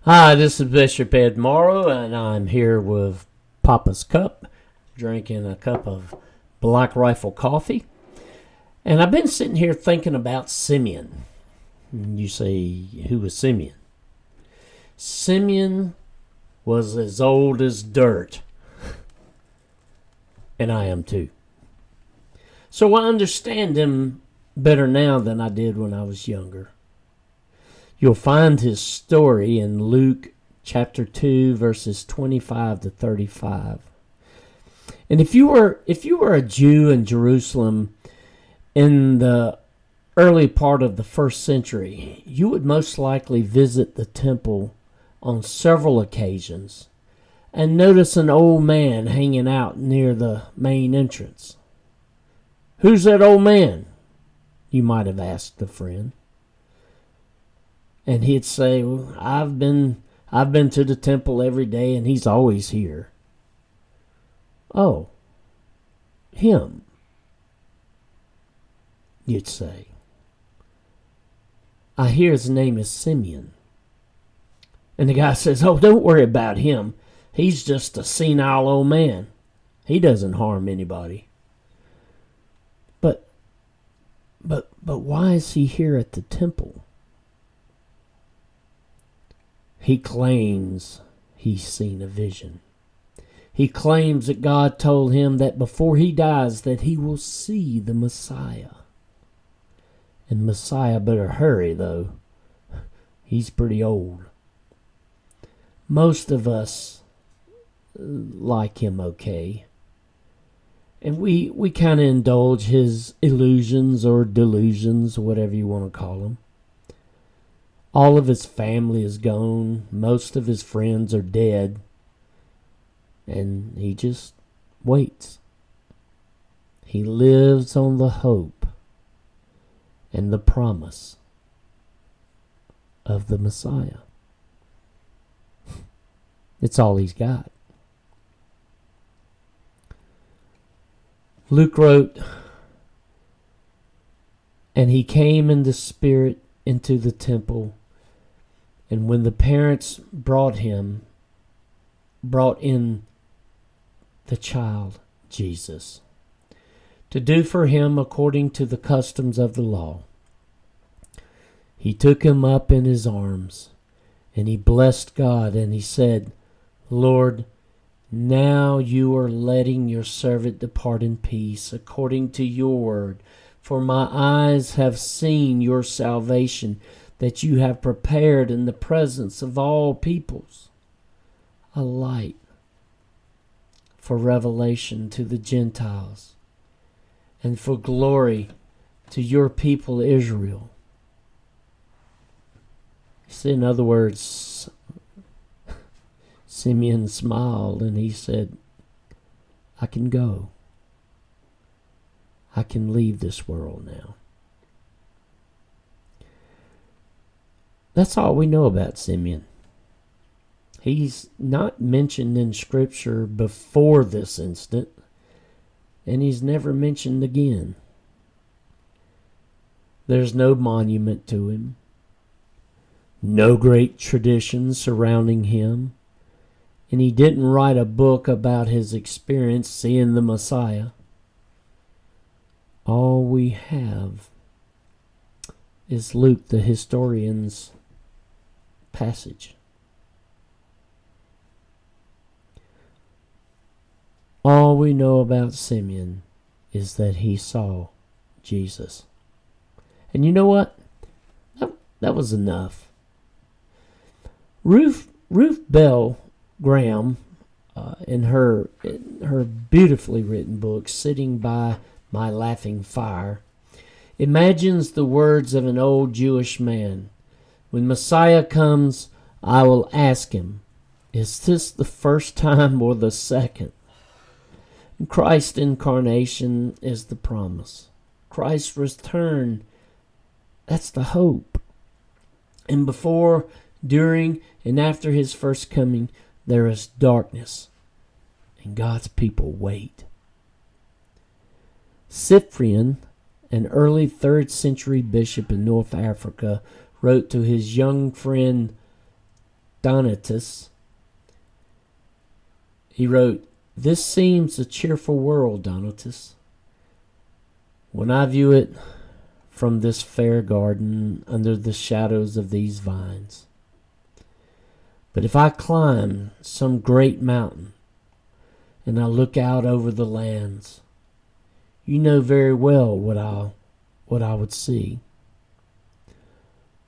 Hi, this is Bishop Ed Morrow, and I'm here with Papa's Cup, drinking a cup of Black Rifle coffee. And I've been sitting here thinking about Simeon. And you say, who was Simeon? Simeon was as old as dirt, and I am too. So I understand him better now than I did when I was younger. You'll find his story in Luke chapter 2 verses 25 to 35. And if you were a Jew in Jerusalem in the early part of the first century, you would most likely visit the temple on several occasions and notice an old man hanging out near the main entrance. "Who's that old man?" you might have asked a friend. And he'd say, "Well, I've been to the temple every day, and he's always here." "Oh, him," you'd say. "I hear his name is Simeon." And the guy says, "Oh, don't worry about him. He's just a senile old man. He doesn't harm anybody." But why is he here at the temple? He claims he's seen a vision. He claims that God told him that before he dies that he will see the Messiah. And Messiah better hurry, though. He's pretty old. Most of us like him okay. And we kind of indulge his illusions or delusions, whatever you want to call them. All of his family is gone. Most of his friends are dead. And he just waits. He lives on the hope and the promise of the Messiah. It's all he's got. Luke wrote, "And he came in the spirit into the temple, and when the parents brought in the child, Jesus, to do for him according to the customs of the law, he took him up in his arms, and he blessed God, and he said, 'Lord, now you are letting your servant depart in peace according to your word. For my eyes have seen your salvation that you have prepared in the presence of all peoples, a light for revelation to the Gentiles and for glory to your people Israel.'" So in other words, Simeon smiled and he said, "I can go. I can leave this world now." That's all we know about Simeon. He's not mentioned in Scripture before this instant, and he's never mentioned again. There's no monument to him, no great tradition surrounding him, and he didn't write a book about his experience seeing the Messiah. All we have is Luke, the historian's passage. All we know about Simeon is that he saw Jesus. And you know what? That was enough. Ruth Bell Graham, in her beautifully written book, Sitting by My Laughing Fire, imagines the words of an old Jewish man. "When Messiah comes, I will ask him, is this the first time or the second?" And Christ's incarnation is the promise. Christ's return, that's the hope. And before, during, and after his first coming, there is darkness, and God's people wait. Cyprian, an early 3rd century bishop in North Africa, wrote to his young friend Donatus, he wrote, "This seems a cheerful world, Donatus, when I view it from this fair garden under the shadows of these vines. But if I climb some great mountain and I look out over the lands, you know very well what I would see.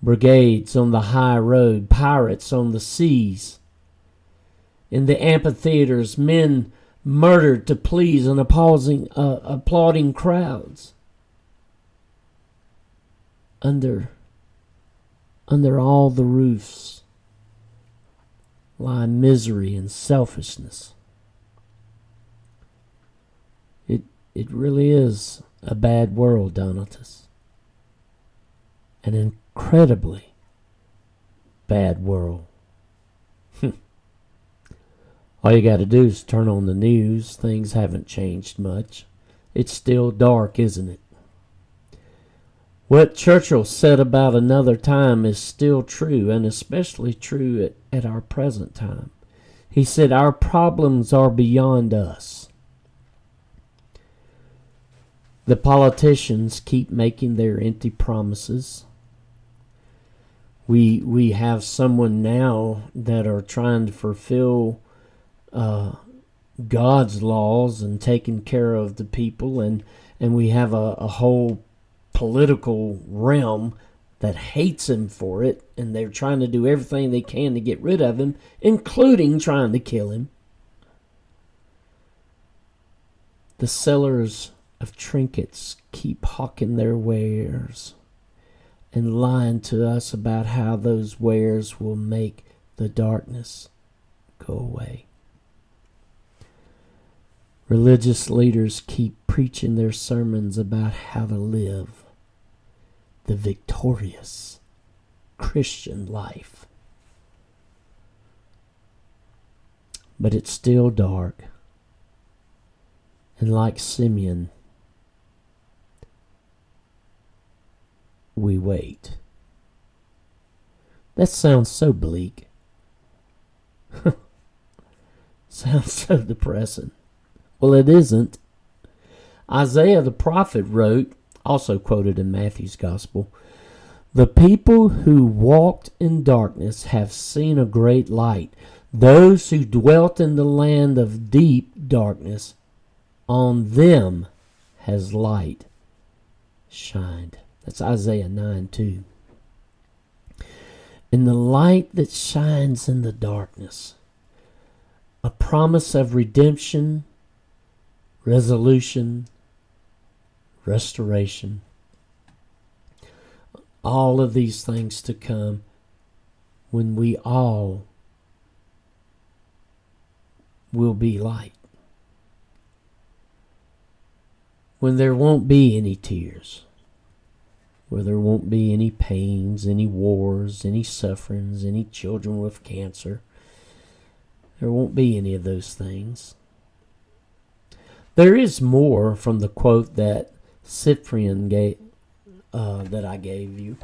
Brigades on the high road, pirates on the seas, in the amphitheaters, men murdered to please an applauding crowds. Under all the roofs lie misery and selfishness. It really is a bad world, Donatus. An incredibly bad world." All you got to do is turn on the news. Things haven't changed much. It's still dark, isn't it? What Churchill said about another time is still true, and especially true at our present time. He said, "Our problems are beyond us." The politicians keep making their empty promises. We have someone now that are trying to fulfill God's laws and taking care of the people, and we have a whole political realm that hates him for it, and they're trying to do everything they can to get rid of him, including trying to kill him. The sellers of trinkets keep hawking their wares and lying to us about how those wares will make the darkness go away. Religious leaders keep preaching their sermons about how to live the victorious Christian life. But it's still dark. And like Simeon, we wait. That sounds so bleak. Sounds so depressing. Well, it isn't. Isaiah the prophet wrote, also quoted in Matthew's Gospel, "The people who walked in darkness have seen a great light. Those who dwelt in the land of deep darkness, on them has light shined." That's Isaiah 9:2. In the light that shines in the darkness, a promise of redemption, resolution, restoration, all of these things to come when we all will be light. When there won't be any tears, where there won't be any pains, any wars, any sufferings, any children with cancer. There won't be any of those things. There is more from the quote that Cyprian gave, that I gave you.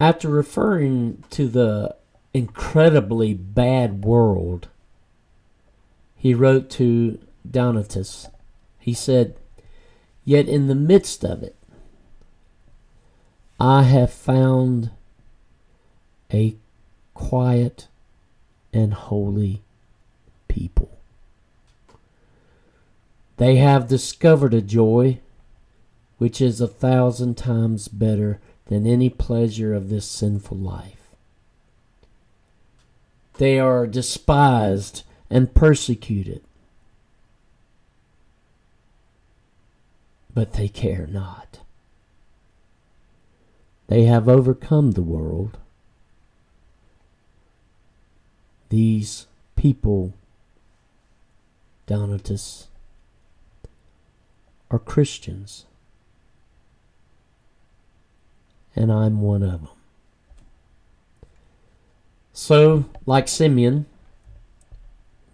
After referring to the incredibly bad world, he wrote to Donatus. He said, "Yet in the midst of it, I have found a quiet and holy people. They have discovered a joy which is 1,000 times better than any pleasure of this sinful life. They are despised and persecuted, but they care not. They have overcome the world. These people, Donatus, are Christians, and I'm one of them." So, like Simeon,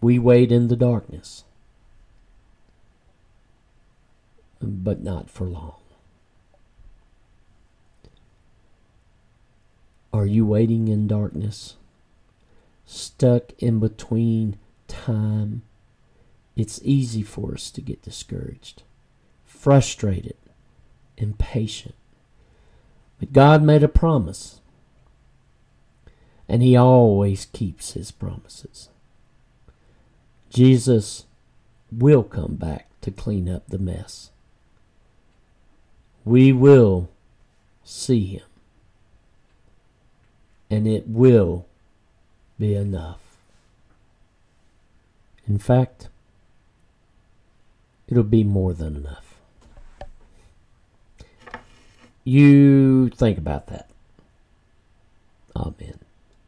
we wait in the darkness, but not for long. Are you waiting in darkness? Stuck in between time? It's easy for us to get discouraged, frustrated, impatient. But God made a promise, and He always keeps His promises. Jesus will come back to clean up the mess. We will see Him, and it will be enough. In fact, it'll be more than enough. You think about that. Amen.